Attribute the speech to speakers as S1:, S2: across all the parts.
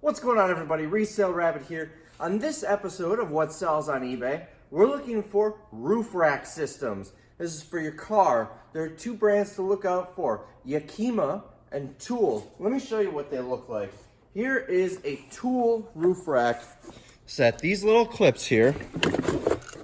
S1: What's going on, everybody? Resale Rabbit here. On this episode of What Sells on eBay, we're looking for roof rack systems. This is for your car. There are two brands to look out for, Yakima and Tool. Let me show you what they look like. Here is a Tool roof rack set. These little clips here,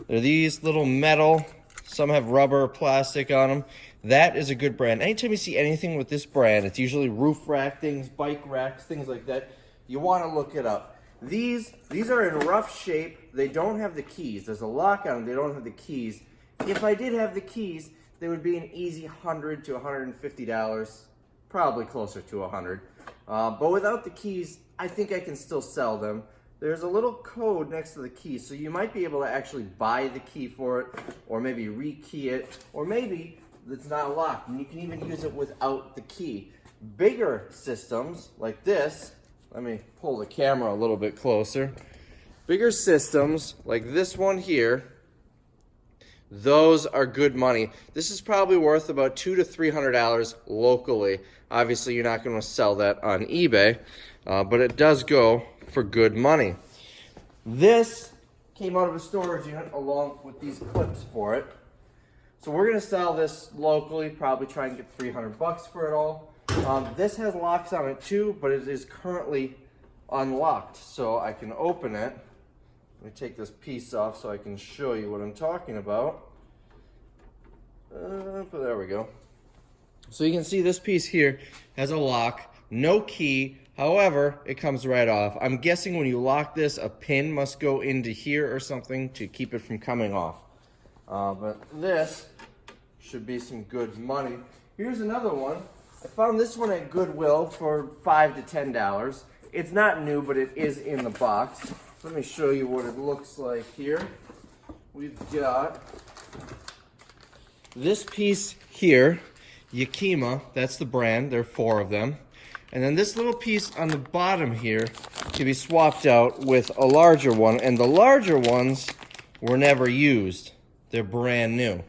S1: they're these little metal, some have rubber or plastic on them. That is a good brand. Anytime you see anything with this brand, it's usually roof rack things, bike racks, things like that. You want to look it up. These are in rough shape. They don't have the keys. There's a lock on them. They don't have the keys. If I did have the keys, they would be an easy $100 to $150, probably closer to $100. But without the keys, I think I can still sell them. There's a little code next to the key, so you might be able to actually buy the key for it, or maybe rekey it, or maybe it's not locked, and you can even use it without the key. Bigger systems like this, let me pull the camera a little bit closer. Bigger systems like this one here, those are good money. This is probably worth about $200 to $300 locally. Obviously, you're not going to sell that on eBay, but it does go for good money. This came out of a storage unit along with these clips for it. So we're going to sell this locally, probably try and get 300 bucks for it all. This has locks on it too, but it is currently unlocked, so I can open it. Let me take this piece off so I can show you what I'm talking about. There we go. So you can see this piece here has a lock, no key. However, it comes right off. I'm guessing when you lock this, a pin must go into here or something to keep it from coming off. But this should be some good money. Here's another one. I found this one at Goodwill for $5 to $10. It's not new, but it is in the box. Let me show you what it looks like here. We've got this piece here, Yakima, that's the brand. There are 4 of them. And then this little piece on the bottom here can be swapped out with a larger one. And the larger ones were never used. They're brand new.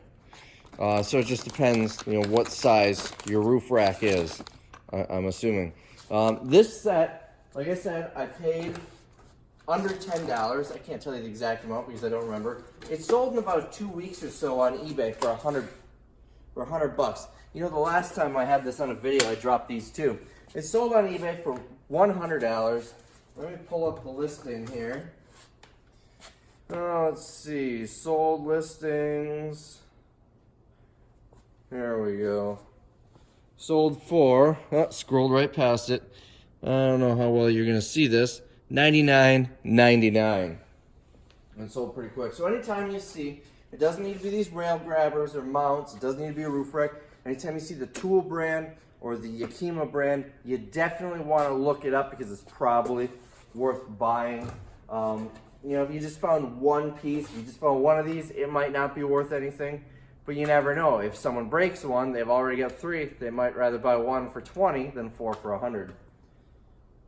S1: So it just depends, what size your roof rack is, I'm assuming. This set, like I said, I paid under $10. I can't tell you the exact amount because I don't remember. It sold in about 2 weeks or so on eBay for $100 bucks. The last time I had this on a video, I dropped these too. It sold on eBay for $100. Let me pull up the listing here. Let's see, sold listings. There we go. Sold for, scrolled right past it. I don't know how well you're going to see this. $99.99. And sold pretty quick. So anytime you see, it doesn't need to be these rail grabbers or mounts. It doesn't need to be a roof rack. Anytime you see the Tool brand or the Yakima brand, you definitely want to look it up because it's probably worth buying. If you just found one piece, you just found one of these, it might not be worth anything. But you never know. If someone breaks one, they've already got 3. They might rather buy one for 20 than 4 for 100.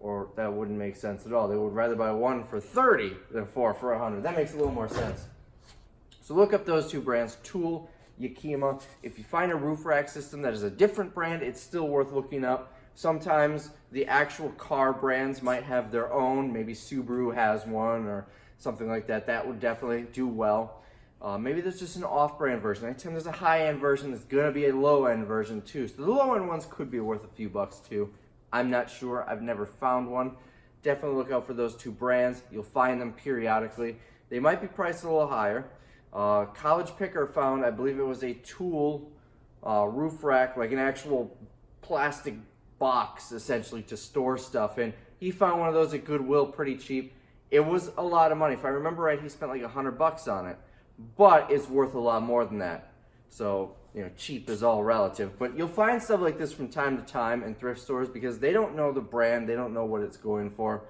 S1: Or that wouldn't make sense at all. They would rather buy one for 30 than 4 for 100. That makes a little more sense. So look up those 2 brands, Tool, Yakima. If you find a roof rack system that is a different brand, it's still worth looking up. Sometimes the actual car brands might have their own. Maybe Subaru has one or something like that. That would definitely do well. Maybe there's just an off-brand version. Anytime there's a high-end version, there's going to be a low-end version too. So the low-end ones could be worth a few bucks too. I'm not sure. I've never found one. Definitely look out for those 2 brands. You'll find them periodically. They might be priced a little higher. College Picker found, I believe it was a Tool roof rack, like an actual plastic box essentially to store stuff in. He found one of those at Goodwill pretty cheap. It was a lot of money. If I remember right, he spent like $100 bucks on it. But it's worth a lot more than that. So, cheap is all relative. But you'll find stuff like this from time to time in thrift stores because they don't know the brand. They don't know what it's going for.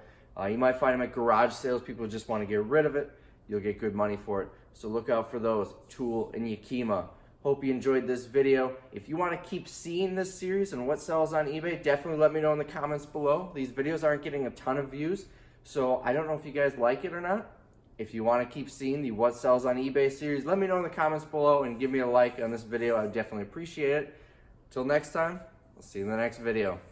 S1: You might find them at garage sales. People just want to get rid of it. You'll get good money for it. So look out for those, Tool and Yakima. Hope you enjoyed this video. If you want to keep seeing this series and what sells on eBay, definitely let me know in the comments below. These videos aren't getting a ton of views, so I don't know if you guys like it or not. If you want to keep seeing the What Sells on eBay series, let me know in the comments below and give me a like on this video. I would definitely appreciate it. Till next time, I'll see you in the next video.